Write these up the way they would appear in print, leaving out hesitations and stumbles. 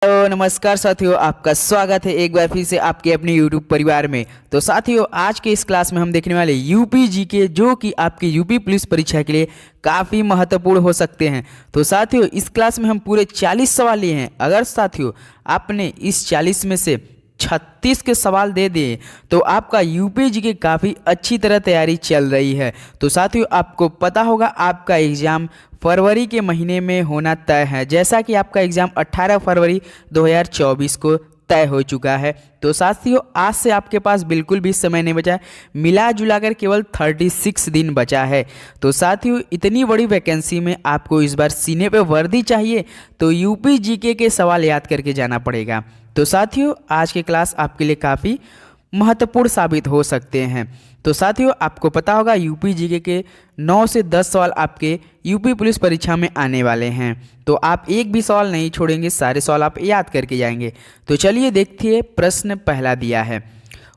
Hello नमस्कार साथियों, आपका स्वागत है एक बार फिर से आपके अपने YouTube परिवार में। तो साथियों, आज के इस क्लास में हम देखने वाले यूपी जीके जो कि आपकी यूपी पुलिस परीक्षा के लिए काफ़ी महत्वपूर्ण हो सकते हैं। तो साथियों, इस क्लास में हम पूरे 40 सवाल लिए हैं। अगर साथियों आपने इस 40 में से 36 के सवाल दे दिए तो आपका यूपी जीके काफ़ी अच्छी तरह तैयारी चल रही है। तो साथियों, आपको पता होगा आपका एग्ज़ाम फरवरी के महीने में होना तय है, जैसा कि आपका एग्ज़ाम 18 फरवरी 2024 को तय हो चुका है। तो साथियों, आज से आपके पास बिल्कुल भी समय नहीं बचा है, मिला जुलाकर केवल 36 दिन बचा है। तो साथियों, इतनी बड़ी वैकेंसी में आपको इस बार सीने पे वर्दी चाहिए तो यूपी जीके के सवाल याद करके जाना पड़ेगा। तो साथियों, आज की क्लास आपके लिए काफ़ी महत्वपूर्ण साबित हो सकते हैं। तो साथियों, आपको पता होगा यूपी जीके के 9 से 10 सवाल आपके यूपी पुलिस परीक्षा में आने वाले हैं। तो आप एक भी सवाल नहीं छोड़ेंगे, सारे सवाल आप याद करके जाएंगे। तो चलिए देखिए, प्रश्न पहला दिया है,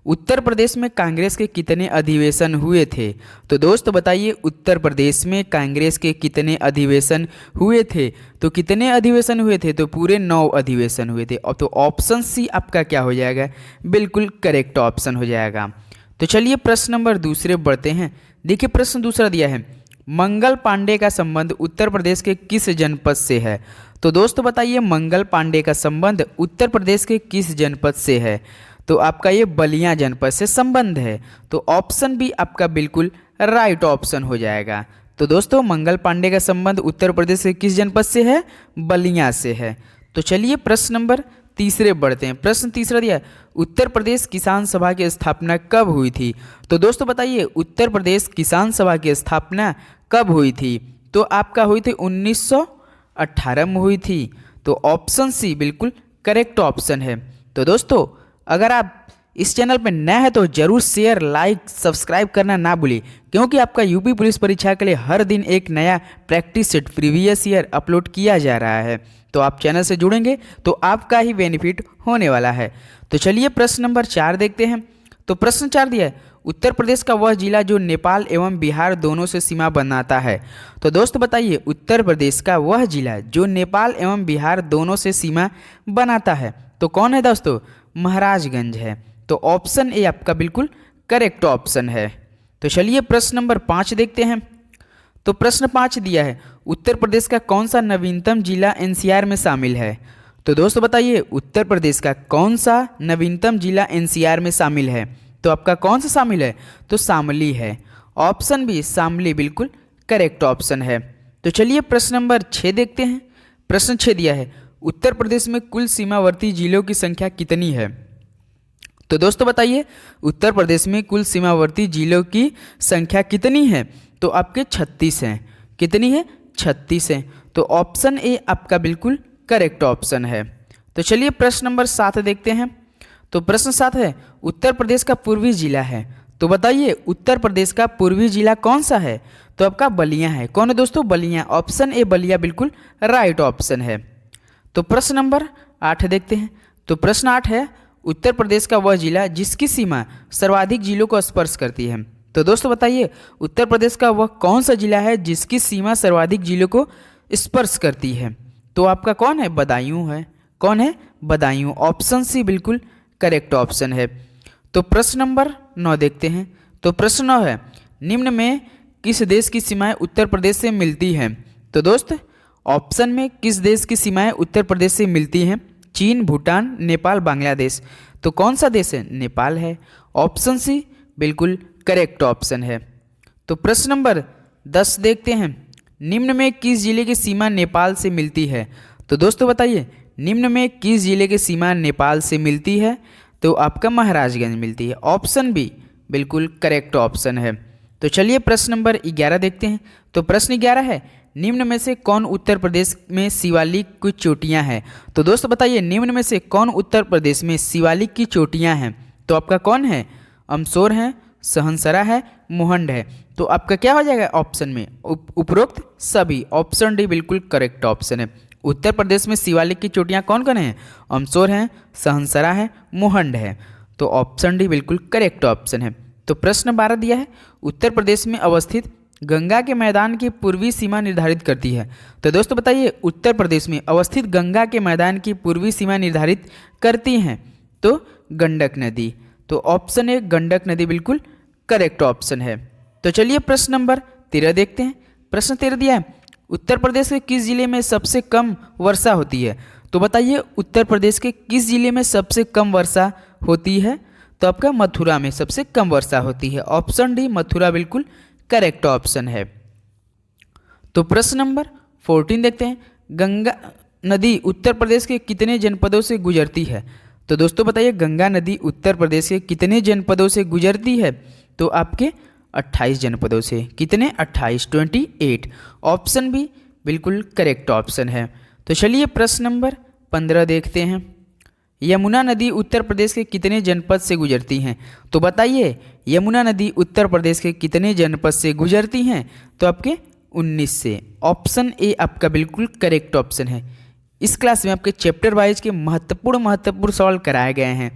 उत्तर प्रदेश में कांग्रेस के कितने अधिवेशन हुए थे? तो दोस्त बताइए, उत्तर प्रदेश में कांग्रेस के कितने अधिवेशन हुए थे? तो कितने अधिवेशन हुए थे? तो पूरे 9 अधिवेशन हुए थे। और तो ऑप्शन सी आपका क्या हो जाएगा? बिल्कुल करेक्ट ऑप्शन हो जाएगा। तो चलिए प्रश्न नंबर दूसरे बढ़ते हैं। देखिए, प्रश्न दूसरा दिया है, मंगल पांडे का संबंध उत्तर प्रदेश के किस जनपद से है? तो दोस्तों बताइए, मंगल पांडे का संबंध उत्तर प्रदेश के किस जनपद से है? तो आपका ये बलिया जनपद से संबंध है। तो ऑप्शन बी आपका बिल्कुल राइट ऑप्शन हो जाएगा। तो दोस्तों, मंगल पांडे का संबंध उत्तर प्रदेश के किस जनपद से है? बलिया से है। तो चलिए प्रश्न नंबर तीसरे बढ़ते हैं। प्रश्न तीसरा दिया, उत्तर प्रदेश किसान सभा की स्थापना कब हुई थी? तो दोस्तों बताइए, उत्तर प्रदेश किसान सभा की स्थापना कब हुई थी? तो आपका हुई थी 1918 में हुई थी। तो ऑप्शन सी बिल्कुल करेक्ट ऑप्शन है। तो दोस्तों, अगर आप इस चैनल पर नए हैं तो जरूर शेयर, लाइक, सब्सक्राइब करना ना भूलिए, क्योंकि आपका यूपी पुलिस परीक्षा के लिए हर दिन एक नया practice set previous year upload किया जा रहा है। तो आप चैनल से जुड़ेंगे तो आपका ही बेनिफिट होने वाला है। तो चलिए प्रश्न नंबर 4 देखते हैं। तो प्रश्न 4 दिया है, उत्तर प्रदेश का वह जिला जो नेपाल एवं बिहार दोनों से सीमा बनाता है। तो दोस्त बताइए, उत्तर प्रदेश का वह जिला जो नेपाल एवं बिहार दोनों से सीमा बनाता है तो कौन है दोस्तों? महाराजगंज है। तो ऑप्शन ए आपका बिल्कुल करेक्ट ऑप्शन है। तो चलिए प्रश्न नंबर 5 देखते हैं। तो प्रश्न 5 दिया है, उत्तर प्रदेश का कौन सा नवीनतम जिला एनसीआर में शामिल है? तो दोस्तों बताइए, उत्तर प्रदेश का कौन सा नवीनतम जिला एनसीआर में शामिल है? तो आपका कौन सा शामिल है? तो शामली है। ऑप्शन बी शामली बिल्कुल करेक्ट ऑप्शन है। तो चलिए प्रश्न नंबर 6 देखते हैं। प्रश्न 6 दिया है, उत्तर प्रदेश में कुल सीमावर्ती जिलों की संख्या कितनी है? तो दोस्तों बताइए, उत्तर प्रदेश में कुल सीमावर्ती जिलों की संख्या कितनी है? तो आपके 36 हैं। कितनी है? 36 हैं। तो ऑप्शन ए आपका बिल्कुल करेक्ट ऑप्शन है। तो चलिए प्रश्न नंबर 7 देखते हैं। तो प्रश्न 7 है, उत्तर प्रदेश का पूर्वी जिला है। तो बताइए, उत्तर प्रदेश का पूर्वी जिला कौन सा है? तो आपका बलिया है। कौन है दोस्तों? बलिया। ऑप्शन ए बलिया बिल्कुल राइट ऑप्शन है। तो प्रश्न नंबर 8 देखते हैं। तो प्रश्न 8 है, उत्तर प्रदेश का वह जिला जिसकी सीमा सर्वाधिक जिलों को स्पर्श करती है। तो दोस्तों बताइए, उत्तर प्रदेश का वह कौन सा जिला है जिसकी सीमा सर्वाधिक जिलों को स्पर्श करती है? तो आपका कौन है? बदायूं है। कौन है? बदायूं। ऑप्शन सी बिल्कुल करेक्ट ऑप्शन है। तो प्रश्न नंबर 9 देखते हैं। तो प्रश्न 9 है, निम्न में किस देश की सीमाएं उत्तर प्रदेश से मिलती हैं? तो दोस्त, ऑप्शन में किस देश की सीमाएं उत्तर प्रदेश से मिलती हैं? चीन, भूटान, नेपाल, बांग्लादेश। तो कौन सा देश है? नेपाल है। ऑप्शन सी बिल्कुल करेक्ट ऑप्शन है। तो प्रश्न नंबर 10 देखते हैं, निम्न में किस जिले की सीमा नेपाल से मिलती है? तो दोस्तों बताइए, निम्न में किस जिले की सीमा नेपाल से मिलती है? तो आपका महाराजगंज मिलती है। ऑप्शन बी बिल्कुल करेक्ट ऑप्शन है। तो चलिए प्रश्न नंबर 11 देखते हैं। तो प्रश्न 11 है, निम्न में से कौन उत्तर प्रदेश में शिवालिक की चोटियां हैं? तो दोस्तों बताइए, निम्न में से कौन उत्तर प्रदेश में शिवालिक की चोटियां हैं? तो आपका कौन है? अमसोर है, सहनसरा है, मोहंड है। तो आपका क्या हो जाएगा ऑप्शन में? उपरोक्त सभी। ऑप्शन डी बिल्कुल करेक्ट ऑप्शन है। उत्तर प्रदेश में शिवालिक की चोटियां कौन कौन हैं? अमसोर हैं, सहनसरा है, मोहंड है। तो ऑप्शन डी बिल्कुल करेक्ट ऑप्शन है। तो प्रश्न 12 दिया है, उत्तर प्रदेश में अवस्थित गंगा के मैदान की पूर्वी सीमा निर्धारित करती है? तो दोस्तों बताइए, उत्तर प्रदेश में अवस्थित गंगा के मैदान की पूर्वी सीमा निर्धारित करती हैं तो गंडक नदी। तो ऑप्शन ए गंडक नदी बिल्कुल करेक्ट ऑप्शन है। तो चलिए प्रश्न नंबर 13 देखते हैं। प्रश्न 13 दिया है, उत्तर प्रदेश के किस जिले में सबसे कम वर्षा होती है? तो बताइए, उत्तर प्रदेश के किस जिले में सबसे कम वर्षा होती है? तो आपका मथुरा में सबसे कम वर्षा होती है। ऑप्शन डी मथुरा बिल्कुल करेक्ट ऑप्शन है। तो प्रश्न नंबर 14 देखते हैं, गंगा नदी उत्तर प्रदेश के कितने जनपदों से गुजरती है? तो दोस्तों बताइए, गंगा नदी उत्तर प्रदेश के कितने जनपदों से गुजरती है? तो आपके 28 जनपदों से। कितने? 28, 28। ऑप्शन बी बिल्कुल करेक्ट ऑप्शन है। तो चलिए प्रश्न नंबर 15 देखते हैं, यमुना नदी उत्तर प्रदेश के कितने जनपद से गुजरती हैं? तो बताइए, यमुना नदी उत्तर प्रदेश के कितने जनपद से गुजरती हैं? तो आपके 19 से। ऑप्शन ए आपका बिल्कुल करेक्ट ऑप्शन है। इस क्लास में आपके चैप्टर वाइज के महत्वपूर्ण सवाल कराए गए हैं।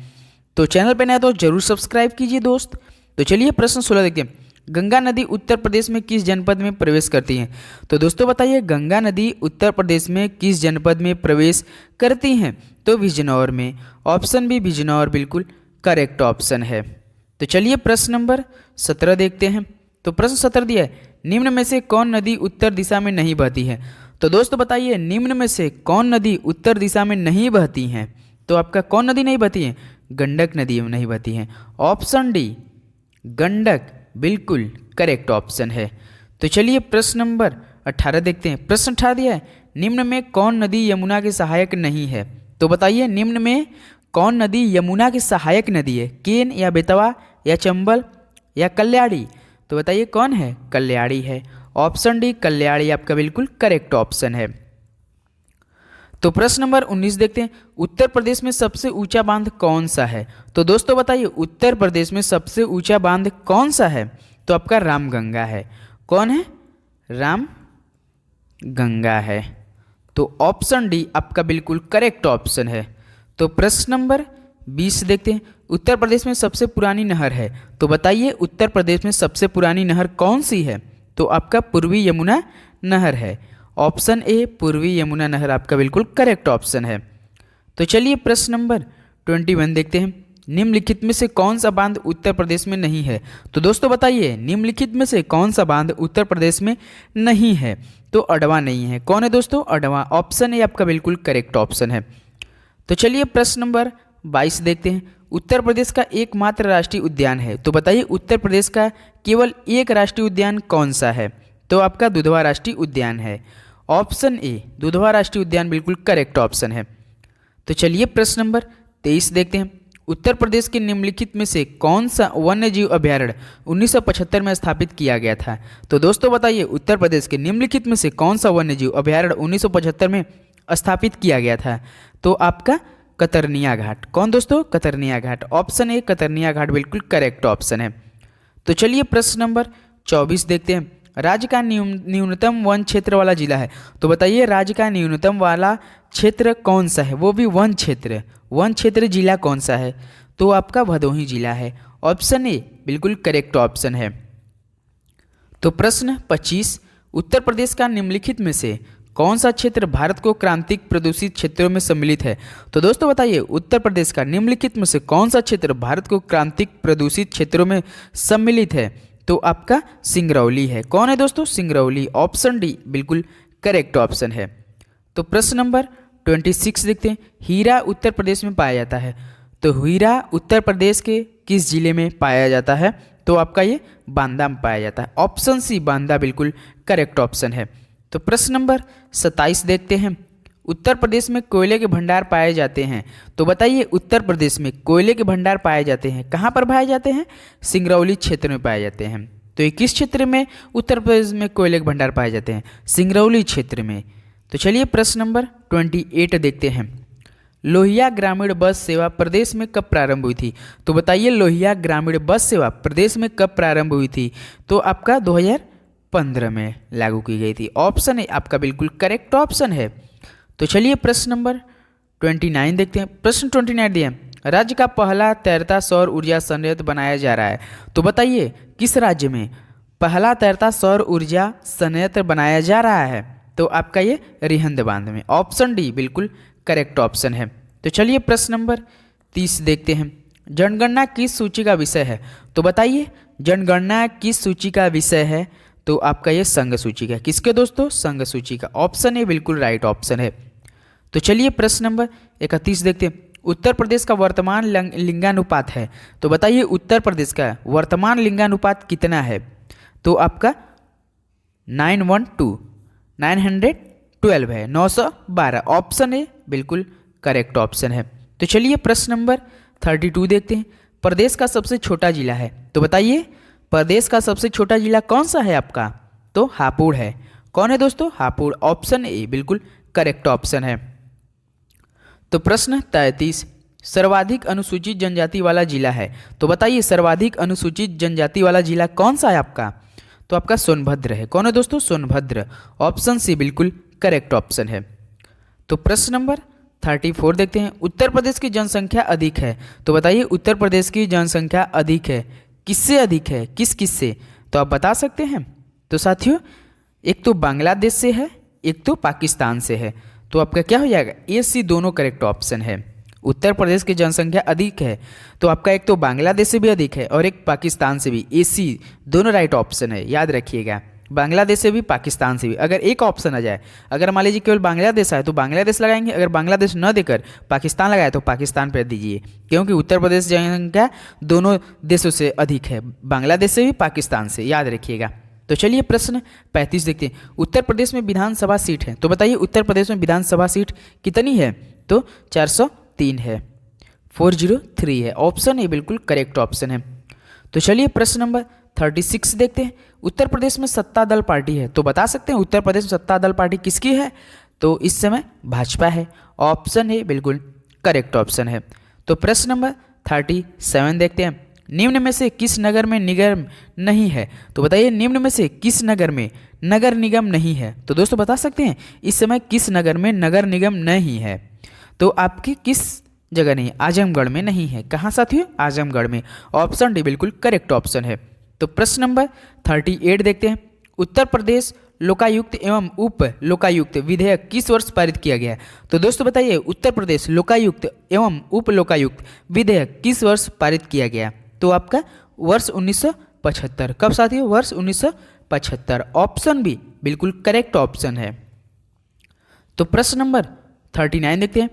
तो चैनल पर नया तो जरूर सब्सक्राइब कीजिए दोस्त। तो चलिए प्रश्न 16 देखते हैं, गंगा नदी उत्तर प्रदेश में किस जनपद में प्रवेश करती हैं? तो दोस्तों बताइए, गंगा नदी उत्तर प्रदेश में किस जनपद में प्रवेश करती हैं? तो बिजनौर में। ऑप्शन बी बिजनौर बिल्कुल करेक्ट ऑप्शन है। तो चलिए प्रश्न नंबर 17 देखते हैं। तो प्रश्न 17 दिया है, निम्न में से कौन नदी उत्तर दिशा में नहीं बहती है? तो दोस्तों बताइए, निम्न में से कौन नदी उत्तर दिशा में नहीं बहती हैं? तो आपका कौन नदी नहीं बहती है? गंडक नदी नहीं बहती है। ऑप्शन डी गंडक बिल्कुल करेक्ट ऑप्शन है। तो चलिए प्रश्न नंबर 18 देखते हैं। प्रश्न 18 दिया है, निम्न में कौन नदी यमुना के सहायक नहीं है? तो बताइए, निम्न में कौन नदी यमुना की सहायक नदी है? केन या बेतवा या चंबल या कल्याणी? तो बताइए कौन है? कल्याणी है। ऑप्शन डी कल्याणी आपका बिल्कुल करेक्ट ऑप्शन है। तो प्रश्न नंबर 19 देखते हैं, उत्तर प्रदेश में सबसे ऊंचा बांध कौन सा है? तो दोस्तों बताइए, उत्तर प्रदेश में सबसे ऊंचा बांध कौन सा है? तो आपका रामगंगा है। कौन है? रामगंगा है। तो ऑप्शन डी आपका बिल्कुल करेक्ट ऑप्शन है। तो प्रश्न नंबर 20 देखते हैं, उत्तर प्रदेश में सबसे पुरानी नहर है? तो बताइए, उत्तर प्रदेश में सबसे पुरानी नहर कौन सी है? तो आपका पूर्वी यमुना नहर है। ऑप्शन ए पूर्वी यमुना नहर आपका बिल्कुल करेक्ट ऑप्शन है। तो चलिए प्रश्न नंबर 21 देखते हैं, निम्नलिखित में से कौन सा बांध उत्तर प्रदेश में नहीं है? तो दोस्तों बताइए, निम्नलिखित में से कौन सा बांध उत्तर प्रदेश में नहीं है? तो अडवा नहीं है। कौन है दोस्तों? अडवा। ऑप्शन ए आपका बिल्कुल करेक्ट ऑप्शन है। तो चलिए प्रश्न नंबर 22 देखते हैं, उत्तर प्रदेश का एकमात्र राष्ट्रीय उद्यान है? तो बताइए, उत्तर प्रदेश का केवल एक राष्ट्रीय उद्यान कौन सा है? तो आपका दुधवा राष्ट्रीय उद्यान है। ऑप्शन ए दुधवा राष्ट्रीय उद्यान बिल्कुल करेक्ट ऑप्शन है। तो चलिए प्रश्न नंबर 23 देखते हैं, उत्तर प्रदेश के निम्नलिखित में से कौन सा वन्य जीव अभ्यारण्य 1975 में स्थापित किया गया था? तो दोस्तों बताइए, उत्तर प्रदेश के निम्नलिखित में से कौन सा वन्य जीव अभ्यारण्य 1975 में स्थापित किया गया था? तो आपका कतरनिया घाट। कौन दोस्तों? कतरनिया घाट। ऑप्शन ए कतरनिया घाट बिल्कुल करेक्ट ऑप्शन है। तो चलिए प्रश्न नंबर 24 देखते हैं, राज्य का न्यूनतम वन क्षेत्र वाला जिला है? तो बताइए, राज्य का न्यूनतम वाला क्षेत्र कौन सा है? वो भी वन क्षेत्र। वन क्षेत्र जिला कौन सा है? तो आपका भदोही जिला है। ऑप्शन ए बिल्कुल करेक्ट ऑप्शन है। तो प्रश्न 25, उत्तर प्रदेश का निम्नलिखित में से कौन सा क्षेत्र भारत को क्रांतिक प्रदूषित क्षेत्रों में सम्मिलित है? तो दोस्तों बताइए, उत्तर प्रदेश का निम्नलिखित में से कौन सा क्षेत्र भारत को क्रांतिक प्रदूषित क्षेत्रों में सम्मिलित है? तो आपका सिंगरौली है। कौन है दोस्तों? सिंगरौली। ऑप्शन डी बिल्कुल करेक्ट ऑप्शन है। तो प्रश्न नंबर 26 देखते हैं, हीरा उत्तर प्रदेश में पाया जाता है? तो हीरा उत्तर प्रदेश के किस जिले में पाया जाता है? तो आपका ये बांदा में पाया जाता है। ऑप्शन सी बांदा बिल्कुल करेक्ट ऑप्शन है। तो प्रश्न नंबर 27 देखते हैं, उत्तर प्रदेश में कोयले के भंडार पाए जाते हैं? तो बताइए, उत्तर प्रदेश में कोयले के भंडार पाए जाते हैं, कहाँ पर पाए जाते हैं? सिंगरौली क्षेत्र में पाए जाते हैं। तो ये किस क्षेत्र में उत्तर प्रदेश में कोयले के भंडार पाए जाते हैं? सिंगरौली क्षेत्र में। तो चलिए प्रश्न नंबर 28 देखते हैं, लोहिया ग्रामीण बस सेवा प्रदेश में कब प्रारंभ हुई थी? तो बताइए, लोहिया ग्रामीण बस सेवा प्रदेश में कब प्रारंभ हुई थी? तो आपका 2015 में लागू की गई थी। ऑप्शन ए आपका बिल्कुल करेक्ट ऑप्शन है। तो चलिए प्रश्न नंबर 29 देखते हैं। प्रश्न 29 दिया, राज्य का पहला तैरता सौर ऊर्जा संयंत्र बनाया जा रहा है? तो बताइए, किस राज्य में पहला तैरता सौर ऊर्जा संयंत्र बनाया जा रहा है? तो आपका ये रिहंद बांध में। ऑप्शन डी बिल्कुल करेक्ट ऑप्शन है। तो चलिए प्रश्न नंबर 30 देखते हैं। जनगणना किस सूची का विषय है? तो बताइए जनगणना किस सूची का विषय है? तो आपका ये संघ सूची का। किसके दोस्तों? संघ सूची का। ऑप्शन ए बिल्कुल राइट ऑप्शन है। तो चलिए प्रश्न नंबर 31 देखते हैं। उत्तर प्रदेश का वर्तमान लिंगानुपात है? तो बताइए उत्तर प्रदेश का वर्तमान लिंगानुपात कितना है? तो आपका 912 है, 912। ऑप्शन ए बिल्कुल करेक्ट ऑप्शन है। तो चलिए प्रश्न नंबर 32 देखते हैं। प्रदेश का सबसे छोटा जिला है? तो बताइए प्रदेश का सबसे छोटा जिला कौन सा है आपका? तो हापुड़ है। कौन है दोस्तों? हापुड़। ऑप्शन ए बिल्कुल करेक्ट ऑप्शन है। तो प्रश्न 33, सर्वाधिक अनुसूचित जनजाति वाला जिला है? तो बताइए सर्वाधिक अनुसूचित जनजाति वाला जिला कौन सा है आपका? तो आपका सोनभद्र है। कौन है दोस्तों? सोनभद्र। ऑप्शन सी बिल्कुल करेक्ट ऑप्शन है। तो प्रश्न नंबर 34 देखते हैं। उत्तर प्रदेश की जनसंख्या अधिक है? तो बताइए उत्तर प्रदेश की जनसंख्या अधिक है, किससे अधिक है? किस से? तो आप बता सकते हैं? तो साथियों एक तो बांग्लादेश से है, एक तो पाकिस्तान से है। तो आपका क्या हो जाएगा? ए सी दोनों करेक्ट ऑप्शन है। उत्तर प्रदेश की जनसंख्या अधिक है तो आपका एक तो बांग्लादेश से भी अधिक है और एक पाकिस्तान से भी। ए सी दोनों राइट ऑप्शन है, याद रखिएगा। बांग्लादेश से भी, पाकिस्तान से भी। अगर एक ऑप्शन आ जाए, अगर मान लीजिए केवल बांग्लादेश आए तो बांग्लादेश लगाएंगे, अगर बांग्लादेश न देकर पाकिस्तान लगाए तो पाकिस्तान पर दीजिए, क्योंकि उत्तर प्रदेश जनसंख्या दोनों देशों से अधिक है, बांग्लादेश से भी, पाकिस्तान से, याद रखिएगा। तो चलिए प्रश्न 35 देखते हैं। उत्तर प्रदेश में विधानसभा सीट है? तो बताइए उत्तर प्रदेश में विधानसभा सीट कितनी है? तो 403 है, 403 है। ऑप्शन ए बिल्कुल करेक्ट ऑप्शन है। तो चलिए प्रश्न नंबर 36 देखते हैं। उत्तर प्रदेश में सत्ता दल पार्टी है? तो बता सकते हैं उत्तर प्रदेश में सत्ता दल पार्टी किसकी है? तो इस समय भाजपा है। ऑप्शन ए बिल्कुल करेक्ट ऑप्शन है। तो प्रश्न नंबर 37 देखते हैं। निम्न में से किस नगर में निगम नहीं है? तो बताइए निम्न में से किस नगर में नगर निगम नहीं है? तो दोस्तों बता सकते हैं इस समय किस नगर में नगर निगम नहीं है? तो आपके किस जगह नहीं? आजमगढ़ में नहीं है। कहाँ साथियों? आजमगढ़ में। ऑप्शन डी बिल्कुल करेक्ट ऑप्शन है। तो प्रश्न नंबर 38 देखते हैं। उत्तर प्रदेश लोकायुक्त एवं उप लोकायुक्त विधेयक किस वर्ष पारित किया गया है? तो दोस्तों बताइए उत्तर प्रदेश लोकायुक्त एवं उप लोकायुक्त विधेयक किस वर्ष पारित किया गया? तो आपका वर्ष 1975। कब साथियों? वर्ष 1975। ऑप्शन बी बिल्कुल करेक्ट ऑप्शन है। तो प्रश्न नंबर 39 देखते हैं।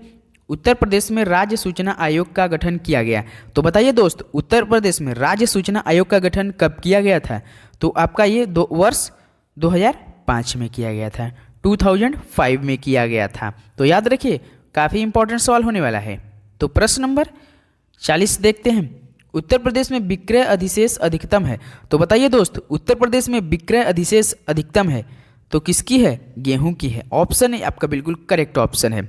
उत्तर प्रदेश में राज्य सूचना आयोग का गठन किया गया। तो बताइए दोस्त उत्तर प्रदेश में राज्य सूचना आयोग का गठन कब किया गया था? तो आपका ये वर्ष 2005 में किया गया था, 2005 में किया गया था। तो याद रखिए काफ़ी इंपॉर्टेंट सवाल होने वाला है। तो प्रश्न नंबर 40 देखते हैं। उत्तर प्रदेश में विक्रय अधिशेष अधिकतम है? तो बताइए दोस्त उत्तर प्रदेश में विक्रय अधिशेष अधिकतम है तो किसकी है? गेहूं की है। ऑप्शन ए आपका बिल्कुल करेक्ट ऑप्शन है।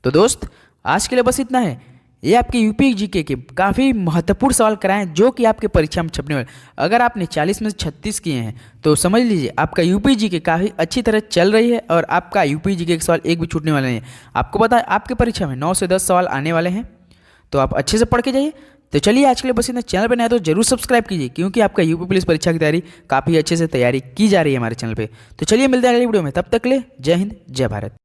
तो दोस्त आज के लिए बस इतना है। ये आपके यूपी जीके के काफ़ी महत्वपूर्ण सवाल कराएं जो कि आपके परीक्षा में छपने वाले। अगर आपने 40 में से 36 किए हैं तो समझ लीजिए आपका यूपी जीके काफ़ी अच्छी तरह चल रही है और आपका यूपी जीके के सवाल एक भी छूटने वाले नहीं है। आपको पता है आपके परीक्षा में 9 से 10 सवाल आने वाले हैं, तो आप अच्छे से पढ़ के जाइए। तो चलिए आज के लिए बस इतना। चैनल पर नया तो जरूर सब्सक्राइब कीजिए, क्योंकि आपका यूपी पुलिस परीक्षा की तैयारी काफ़ी अच्छे से तैयारी की जा रही है हमारे चैनल पे। तो चलिए मिलते हैं अगली वीडियो में, तब तक ले जय हिंद जय भारत।